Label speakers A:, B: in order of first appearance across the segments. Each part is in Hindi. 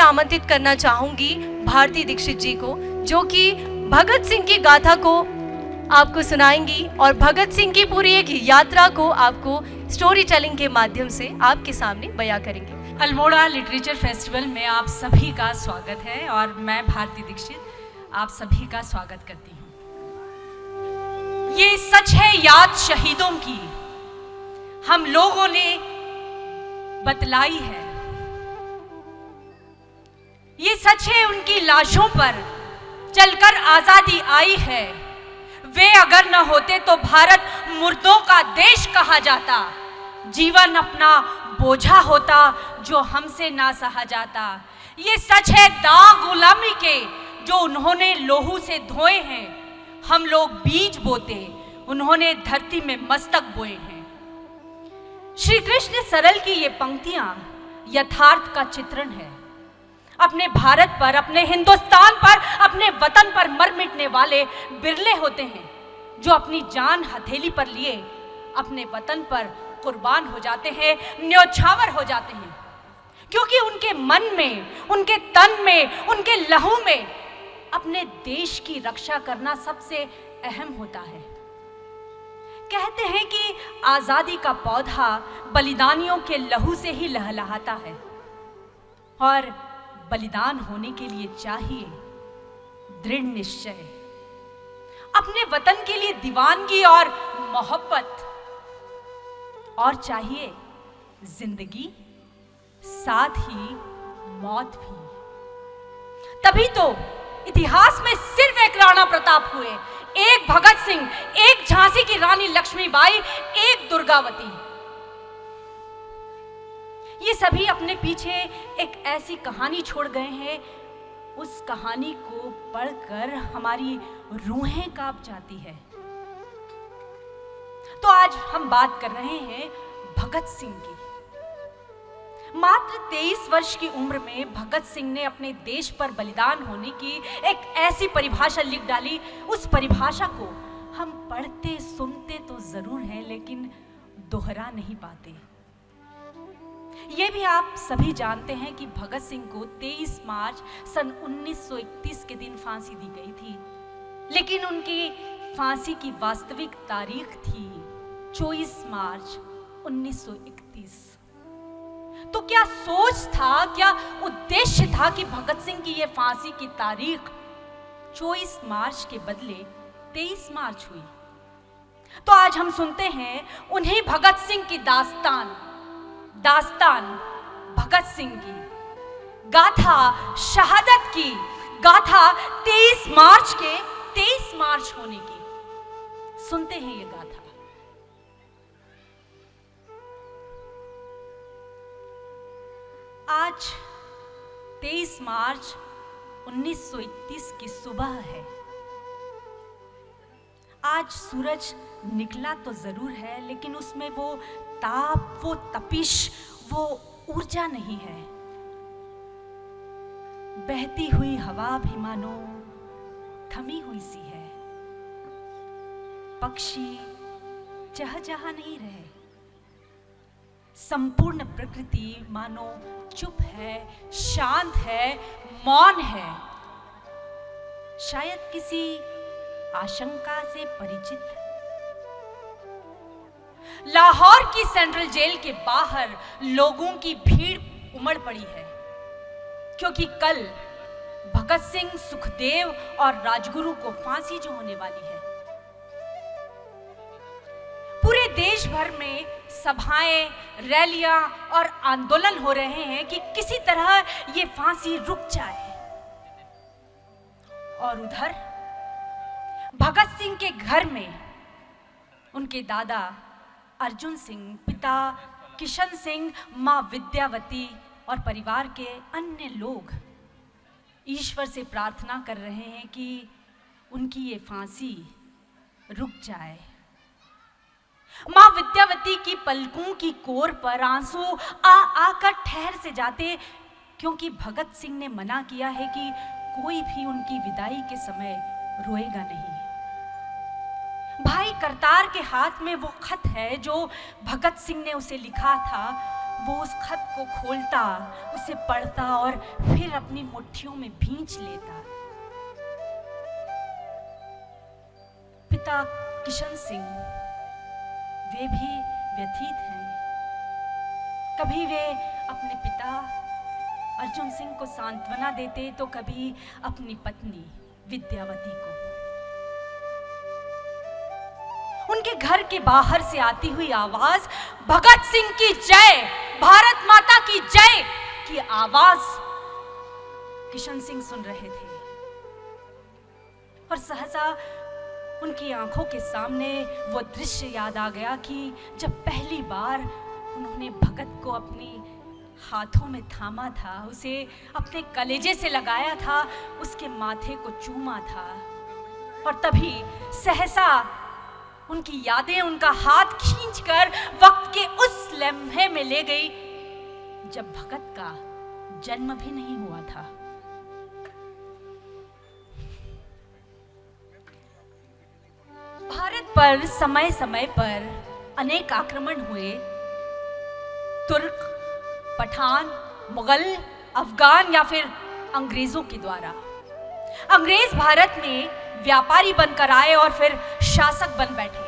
A: आमंत्रित करना चाहूंगी भारती दीक्षित जी को, जो कि भगत सिंह की गाथा को आपको सुनाएंगी और भगत सिंह की पूरी एक यात्रा को आपको स्टोरी टेलिंग के माध्यम से आपके सामने बयां करेंगे।
B: अल्मोड़ा लिटरेचर फेस्टिवल में आप सभी का स्वागत है और मैं भारती दीक्षित आप सभी का स्वागत करती हूँ। ये सच है याद शहीदों की, हम लोगों ने बतलाई है। ये सच है उनकी लाशों पर चलकर आजादी आई है। वे अगर न होते तो भारत मुर्दों का देश कहा जाता। जीवन अपना बोझा होता जो हमसे ना सहा जाता। ये सच है दाग गुलामी के जो उन्होंने लोहू से धोए हैं। हम लोग बीज बोते, उन्होंने धरती में मस्तक बोए हैं। श्री कृष्ण सरल की ये पंक्तियां यथार्थ का चित्रण है। अपने भारत पर, अपने हिंदुस्तान पर, अपने वतन पर मर मिटने वाले बिरले होते हैं जो अपनी जान हथेली पर लिए अपने वतन पर कुर्बान हो जाते हैं, न्योछावर हो जाते हैं, क्योंकि उनके मन में, उनके तन में, उनके लहू में अपने देश की रक्षा करना सबसे अहम होता है। कहते हैं कि आजादी का पौधा बलिदानियों के लहू से ही लहलहाता है और बलिदान होने के लिए चाहिए दृढ़ निश्चय, अपने वतन के लिए दीवानगी और मोहब्बत, और चाहिए जिंदगी साथ ही मौत भी। तभी तो इतिहास में सिर्फ एक राणा प्रताप हुए, एक भगत सिंह, एक झांसी की रानी लक्ष्मीबाई, एक दुर्गावती। ये सभी अपने पीछे एक ऐसी कहानी छोड़ गए हैं, उस कहानी को पढ़कर हमारी रूहें कांप जाती है। तो आज हम बात कर रहे हैं भगत सिंह की। मात्र 23 वर्ष की उम्र में भगत सिंह ने अपने देश पर बलिदान होने की एक ऐसी परिभाषा लिख डाली। उस परिभाषा को हम पढ़ते सुनते तो जरूर हैं, लेकिन दोहरा नहीं पाते। ये भी आप सभी जानते हैं कि भगत सिंह को 23 मार्च सन 1931 के दिन फांसी दी गई थी, लेकिन उनकी फांसी की वास्तविक तारीख थी 24 मार्च 1931। तो क्या सोच था, क्या उद्देश्य था कि भगत सिंह की यह फांसी की तारीख 24 मार्च के बदले 23 मार्च हुई? तो आज हम सुनते हैं उन्हीं भगत सिंह की दास्तान भगत सिंह की गाथा, शहादत की गाथा 23 मार्च होने की। सुनते हैं ये गाथा। आज 23 मार्च 1931 की सुबह है। आज सूरज निकला तो जरूर है, लेकिन उसमें वो ताप, वो तपिश, वो ऊर्जा नहीं है। बहती हुई हवा भी मानो थमी हुई सी है। पक्षी चहचहा नहीं रहे। संपूर्ण प्रकृति मानो चुप है, शांत है, मौन है। शायद किसी आशंका से परिचित। लाहौर की सेंट्रल जेल के बाहर लोगों की भीड़ उमड़ पड़ी है, क्योंकि कल भगत सिंह, सुखदेव और राजगुरु को फांसी जो होने वाली है। पूरे देश भर में सभाएं, रैलियां और आंदोलन हो रहे हैं कि किसी तरह ये फांसी रुक जाए। और उधर भगत सिंह के घर में उनके दादा अर्जुन सिंह, पिता किशन सिंह, मां विद्यावती और परिवार के अन्य लोग ईश्वर से प्रार्थना कर रहे हैं कि उनकी ये फांसी रुक जाए। मां विद्यावती की पलकों की कोर पर आंसू आकर ठहर से जाते, क्योंकि भगत सिंह ने मना किया है कि कोई भी उनकी विदाई के समय रोएगा नहीं। भाई करतार के हाथ में वो खत है जो भगत सिंह ने उसे लिखा था, वो उस खत को खोलता, उसे पढ़ता और फिर अपनी मुट्ठियों में भींच लेता। पिता किशन सिंह वे भी व्यथित हैं। कभी वे अपने पिता अर्जुन सिंह को सांत्वना देते तो कभी अपनी पत्नी विद्यावती को। उनके घर के बाहर से आती हुई आवाज भगत सिंह की जय, भारत माता की जय की आवाज किशन सिंह सुन रहे थे और सहसा उनकी आंखों के सामने वो दृश्य याद आ गया कि जब पहली बार उन्होंने भगत को अपनी हाथों में थामा था, उसे अपने कलेजे से लगाया था, उसके माथे को चूमा था और तभी सहसा उनकी यादें उनका हाथ खींचकर वक्त के उस लम्हे में ले गई जब भगत का जन्म भी नहीं हुआ था। भारत पर समय समय पर अनेक आक्रमण हुए। तुर्क, पठान, मुगल, अफगान या फिर अंग्रेजों के द्वारा। अंग्रेज भारत में व्यापारी बनकर आए और फिर शासक बन बैठे।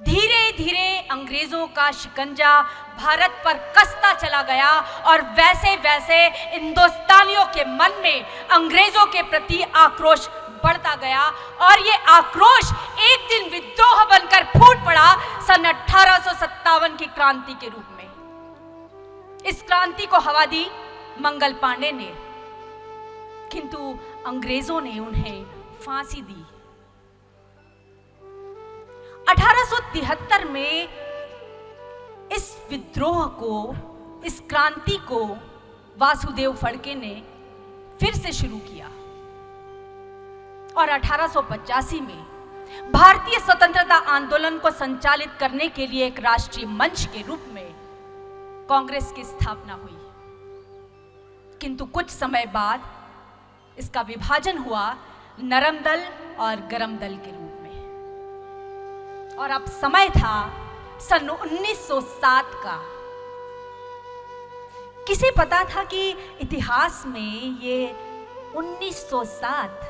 B: धीरे धीरे अंग्रेजों का शिकंजा भारत पर कसता चला गया और वैसे वैसे हिंदुस्तानियों के मन में अंग्रेजों के प्रति आक्रोश बढ़ता गया और ये आक्रोश एक दिन विद्रोह बनकर फूट पड़ा सन 1857 की क्रांति के रूप में। इस क्रांति को हवा दी मंगल पांडे ने, किंतु अंग्रेजों ने उन्हें फांसी दी। 1873 में इस विद्रोह को, इस क्रांति को वासुदेव फड़के ने फिर से शुरू किया और 1885 में भारतीय स्वतंत्रता आंदोलन को संचालित करने के लिए एक राष्ट्रीय मंच के रूप में कांग्रेस की स्थापना हुई। किंतु कुछ समय बाद इसका विभाजन हुआ नरम दल और गरम दल के रूप में और अब समय था सन 1907 का। किसे पता था कि इतिहास में ये 1907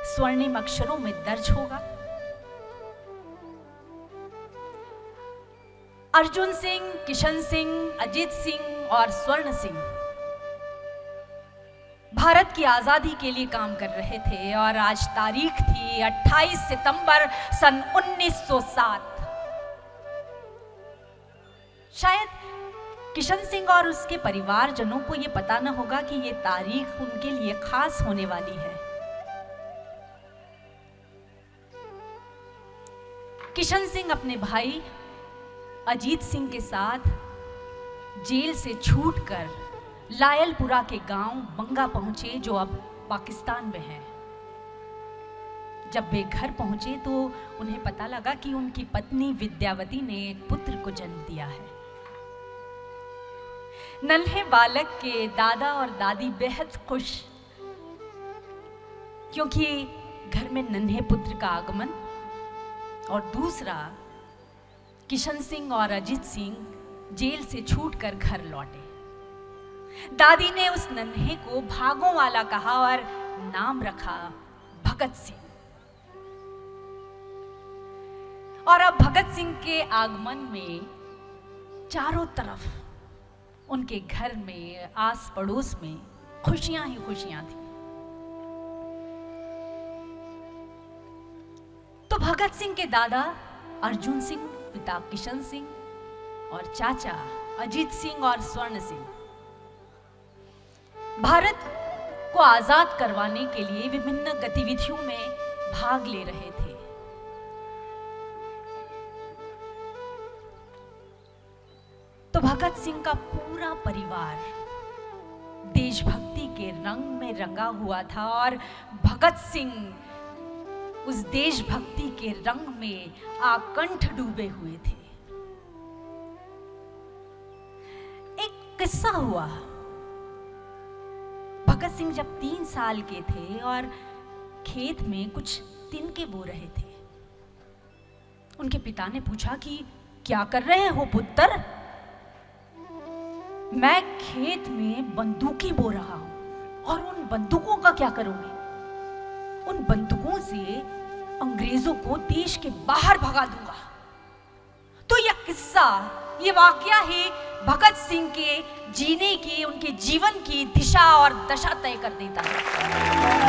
B: स्वर्णिम अक्षरों में दर्ज होगा। अर्जुन सिंह, किशन सिंह, अजीत सिंह और स्वर्ण सिंह भारत की आजादी के लिए काम कर रहे थे और आज तारीख थी 28 सितंबर सन 1907। शायद किशन सिंह और उसके परिवारजनों को यह पता न होगा कि यह तारीख उनके लिए खास होने वाली है। किशन सिंह अपने भाई अजीत सिंह के साथ जेल से छूटकर लायलपुरा के गांव बंगा पहुंचे जो अब पाकिस्तान में है। जब वे घर पहुंचे तो उन्हें पता लगा कि उनकी पत्नी विद्यावती ने एक पुत्र को जन्म दिया है। नन्हे बालक के दादा और दादी बेहद खुश, क्योंकि घर में नन्हे पुत्र का आगमन और दूसरा किशन सिंह और अजीत सिंह जेल से छूटकर घर लौटे। दादी ने उस नन्हे को भागों वाला कहा और नाम रखा भगत सिंह। और अब भगत सिंह के आगमन में चारों तरफ उनके घर में, आस पड़ोस में खुशियां ही खुशियां थी। तो भगत सिंह के दादा अर्जुन सिंह, पिता किशन सिंह और चाचा अजीत सिंह और स्वर्ण सिंह भारत को आजाद करवाने के लिए विभिन्न गतिविधियों में भाग ले रहे थे। तो भगत सिंह का पूरा परिवार देशभक्ति के रंग में रंगा हुआ था और भगत सिंह उस देशभक्ति के रंग में आकंठ डूबे हुए थे। एक किस्सा हुआ। भगत सिंह जब 3 साल के थे और खेत में कुछ तिनके बो रहे थे, उनके पिता ने पूछा कि क्या कर रहे हो पुत्र? मैं खेत में बंदूकें बो रहा हूं और उन बंदूकों का क्या करोगे? उन बंदूकों से अंग्रेजों को देश के बाहर भगा दूंगा। तो यह किस्सा, ये वाकया ही भगत सिंह के जीने की, उनके जीवन की दिशा और दशा तय कर देता है।